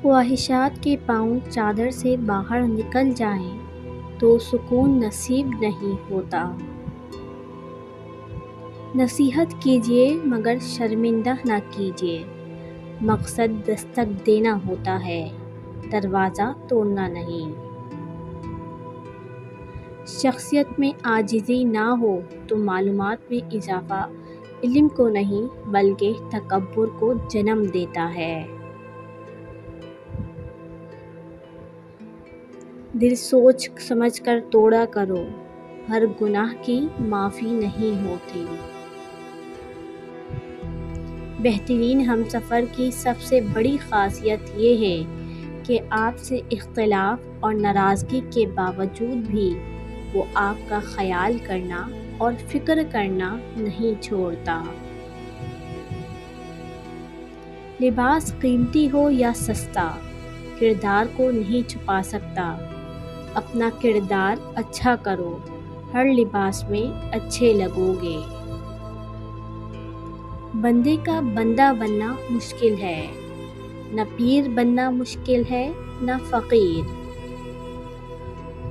خواہشات کے پاؤں چادر سے باہر نکل جائیں تو سکون نصیب نہیں ہوتا۔ نصیحت کیجیے مگر شرمندہ نہ کیجیے، مقصد دستک دینا ہوتا ہے، دروازہ توڑنا نہیں۔ شخصیت میں عاجزی نہ ہو تو معلومات میں اضافہ علم کو نہیں بلکہ تکبر کو جنم دیتا ہے۔ دل سوچ سمجھ کر توڑا کرو، ہر گناہ کی معافی نہیں ہوتی۔ بہترین ہمسفر کی سب سے بڑی خاصیت یہ ہے کہ آپ سے اختلاف اور ناراضگی کے باوجود بھی وہ آپ کا خیال کرنا اور فکر کرنا نہیں چھوڑتا۔ لباس قیمتی ہو یا سستا، کردار کو نہیں چھپا سکتا۔ اپنا کردار اچھا کرو، ہر لباس میں اچھے لگو گے۔ بندے کا بندہ بننا مشکل ہے، نہ پیر بننا مشکل ہے نہ فقیر۔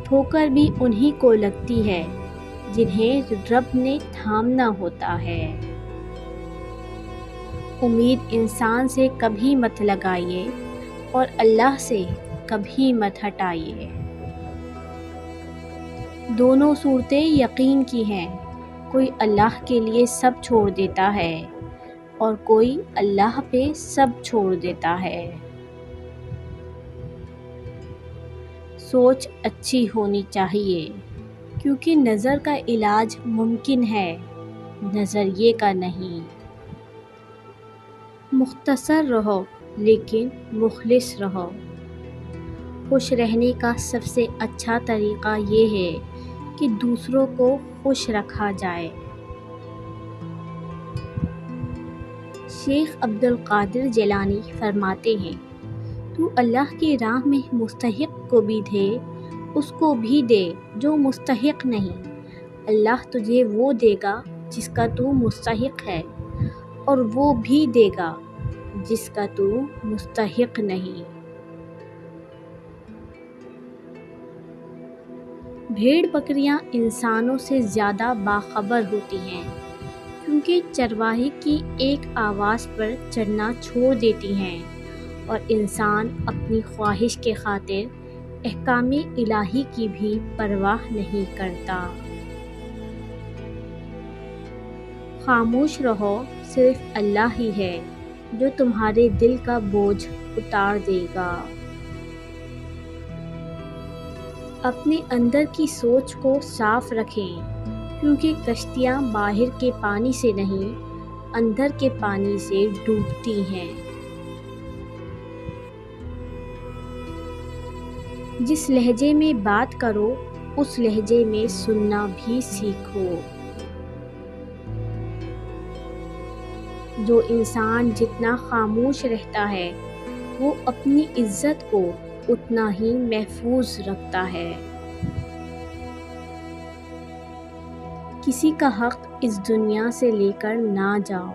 ٹھوکر بھی انہی کو لگتی ہے جنہیں رب نے تھامنا ہوتا ہے۔ امید انسان سے کبھی مت لگائیے اور اللہ سے کبھی مت ہٹائیے۔ دونوں صورتیں یقین کی ہیں، کوئی اللہ کے لیے سب چھوڑ دیتا ہے اور کوئی اللہ پہ سب چھوڑ دیتا ہے۔ سوچ اچھی ہونی چاہیے کیونکہ نظر کا علاج ممکن ہے، نظریے کا نہیں۔ مختصر رہو لیکن مخلص رہو۔ خوش رہنے کا سب سے اچھا طریقہ یہ ہے کہ دوسروں کو خوش رکھا جائے۔ شیخ عبد القادر جیلانی فرماتے ہیں، تو اللہ کی راہ میں مستحق کو بھی دے، اس کو بھی دے جو مستحق نہیں۔ اللہ تجھے وہ دے گا جس کا تو مستحق ہے اور وہ بھی دے گا جس کا تو مستحق نہیں۔ بھیڑ بکریاں انسانوں سے زیادہ باخبر ہوتی ہیں کیونکہ چرواہے کی ایک آواز پر چرنا چھوڑ دیتی ہیں اور انسان اپنی خواہش کے خاطر احکام الہی کی بھی پرواہ نہیں کرتا۔ خاموش رہو، صرف اللہ ہی ہے جو تمہارے دل کا بوجھ اتار دے گا۔ اپنے اندر کی سوچ کو صاف رکھیں کیونکہ کشتیاں باہر کے پانی سے نہیں، اندر کے پانی سے ڈوبتی ہیں۔ جس لہجے میں بات کرو اس لہجے میں سننا بھی سیکھو۔ جو انسان جتنا خاموش رہتا ہے وہ اپنی عزت کو اتنا ہی محفوظ رکھتا ہے۔ کسی کا حق اس دنیا سے لے کر نہ جاؤ۔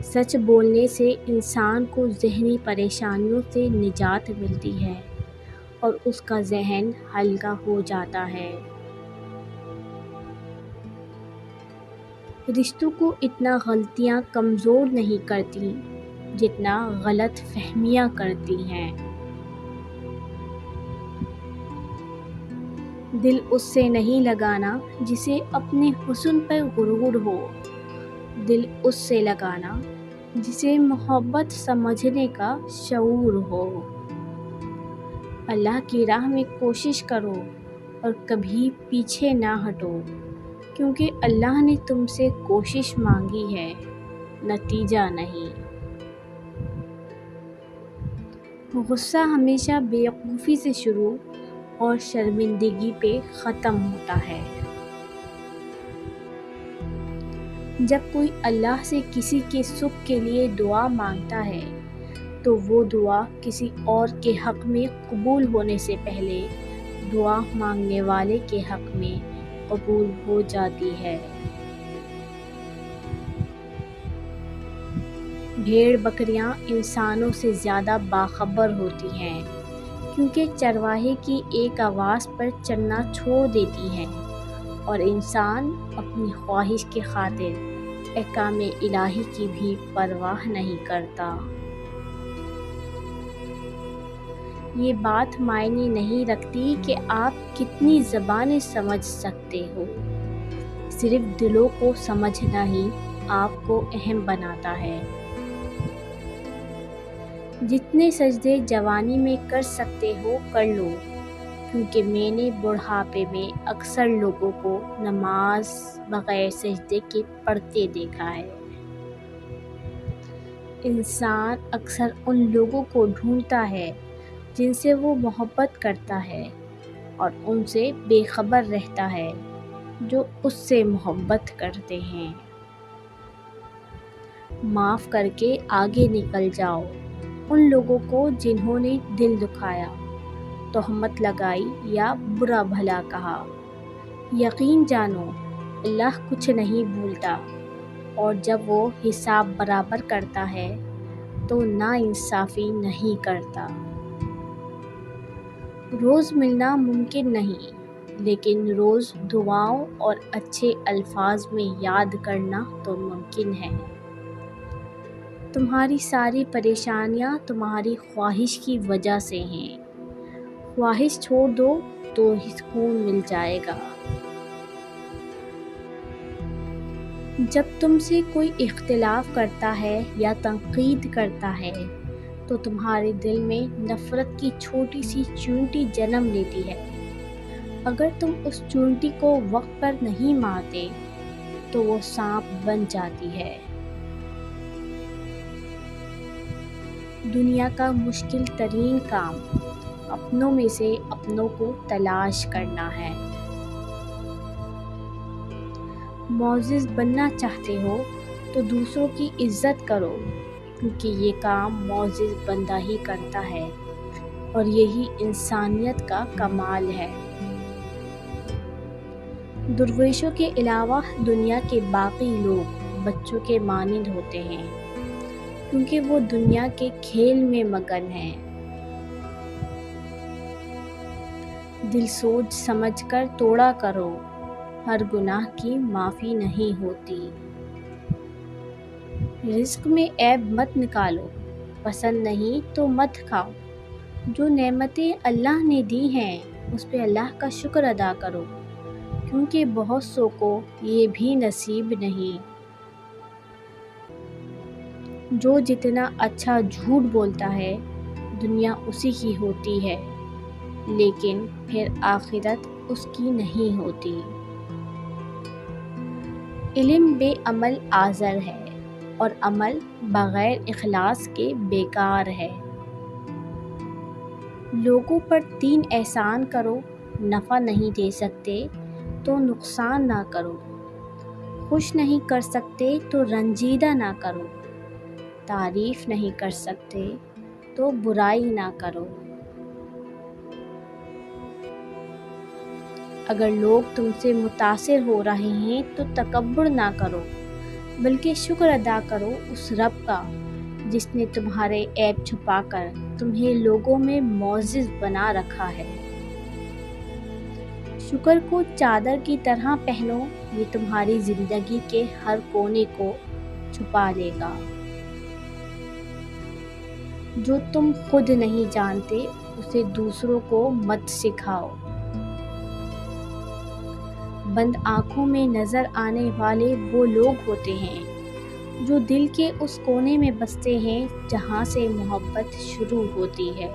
سچ بولنے سے انسان کو ذہنی پریشانیوں سے نجات ملتی ہے اور اس کا ذہن ہلکا ہو جاتا ہے۔ رشتوں کو اتنا غلطیاں کمزور نہیں کرتی جتنا غلط فہمیاں کرتی ہیں۔ دل اس سے نہیں لگانا جسے اپنے حسن پر غرور ہو، دل اس سے لگانا جسے محبت سمجھنے کا شعور ہو۔ اللہ کی راہ میں کوشش کرو اور کبھی پیچھے نہ ہٹو کیونکہ اللہ نے تم سے کوشش مانگی ہے، نتیجہ نہیں۔ غصہ ہمیشہ بیوقوفی سے شروع اور شرمندگی پہ ختم ہوتا ہے۔ جب کوئی اللہ سے کسی کے سکھ کے لیے دعا مانگتا ہے تو وہ دعا کسی اور کے حق میں قبول ہونے سے پہلے دعا مانگنے والے کے حق میں قبول ہو جاتی ہے۔ بھیڑ بکریاں انسانوں سے زیادہ باخبر ہوتی ہیں، کیونکہ چرواہے کی ایک آواز پر چلنا چھوڑ دیتی ہیں اور انسان اپنی خواہش کی خاطر احکام الہی کی بھی پرواہ نہیں کرتا۔ یہ بات معنی نہیں رکھتی کہ آپ کتنی زبانیں سمجھ سکتے ہو، صرف دلوں کو سمجھنا ہی آپ کو اہم بناتا ہے۔ جتنے سجدے جوانی میں کر سکتے ہو کر لو، کیونکہ میں نے بڑھاپے میں اکثر لوگوں کو نماز بغیر سجدے کے پڑھتے دیکھا ہے۔ انسان اکثر ان لوگوں کو ڈھونڈتا ہے جن سے وہ محبت کرتا ہے اور ان سے بے خبر رہتا ہے جو اس سے محبت کرتے ہیں۔ معاف کر کے آگے نکل جاؤ ان لوگوں کو جنہوں نے دل دکھایا، تہمت لگائی یا برا بھلا کہا۔ یقین جانو اللہ کچھ نہیں بھولتا، اور جب وہ حساب برابر کرتا ہے تو ناانصافی نہیں کرتا۔ روز ملنا ممکن نہیں، لیکن روز دعاؤں اور اچھے الفاظ میں یاد کرنا تو ممکن ہے۔ تمہاری ساری پریشانیاں تمہاری خواہش کی وجہ سے ہیں، خواہش چھوڑ دو تو ہی سکون مل جائے گا۔ جب تم سے کوئی اختلاف کرتا ہے یا تنقید کرتا ہے تو تمہارے دل میں نفرت کی چھوٹی سی چیونٹی جنم لیتی ہے۔ اگر تم اس چیونٹی کو وقت پر نہیں مارتے تو وہ سانپ بن جاتی ہے۔ دنیا کا مشکل ترین کام اپنوں میں سے اپنوں کو تلاش کرنا ہے۔ معزز بننا چاہتے ہو تو دوسروں کی عزت کرو، کیونکہ یہ کام معزز بندہ ہی کرتا ہے اور یہی انسانیت کا کمال ہے۔ درویشوں کے علاوہ دنیا کے باقی لوگ بچوں کے مانند ہوتے ہیں، کیونکہ وہ دنیا کے کھیل میں مگن ہیں۔ دل سوچ سمجھ کر توڑا کرو، ہر گناہ کی معافی نہیں ہوتی۔ رزق میں عیب مت نکالو، پسند نہیں تو مت کھاؤ۔ جو نعمتیں اللہ نے دی ہیں اس پہ اللہ کا شکر ادا کرو، کیونکہ بہت سو کو یہ بھی نصیب نہیں۔ جو جتنا اچھا جھوٹ بولتا ہے دنیا اسی کی ہوتی ہے، لیکن پھر آخرت اس کی نہیں ہوتی۔ علم بے عمل آزر ہے اور عمل بغیر اخلاص کے بیکار ہے۔ لوگوں پر 3 احسان کرو، نفع نہیں دے سکتے تو نقصان نہ کرو، خوش نہیں کر سکتے تو رنجیدہ نہ کرو، تعریف نہیں کر سکتے تو برائی نہ کرو۔ اگر لوگ تم سے متاثر ہو رہے ہیں تو تکبر نہ کرو، بلکہ شکر ادا کرو اس رب کا جس نے تمہارے عیب چھپا کر تمہیں لوگوں میں معزز بنا رکھا ہے۔ شکر کو چادر کی طرح پہنو، یہ تمہاری زندگی کے ہر کونے کو چھپا لے گا۔ جو تم خود نہیں جانتے اسے دوسروں کو مت سکھاؤ۔ بند آنکھوں میں نظر آنے والے وہ لوگ ہوتے ہیں جو دل کے اس کونے میں بستے ہیں جہاں سے محبت شروع ہوتی ہے۔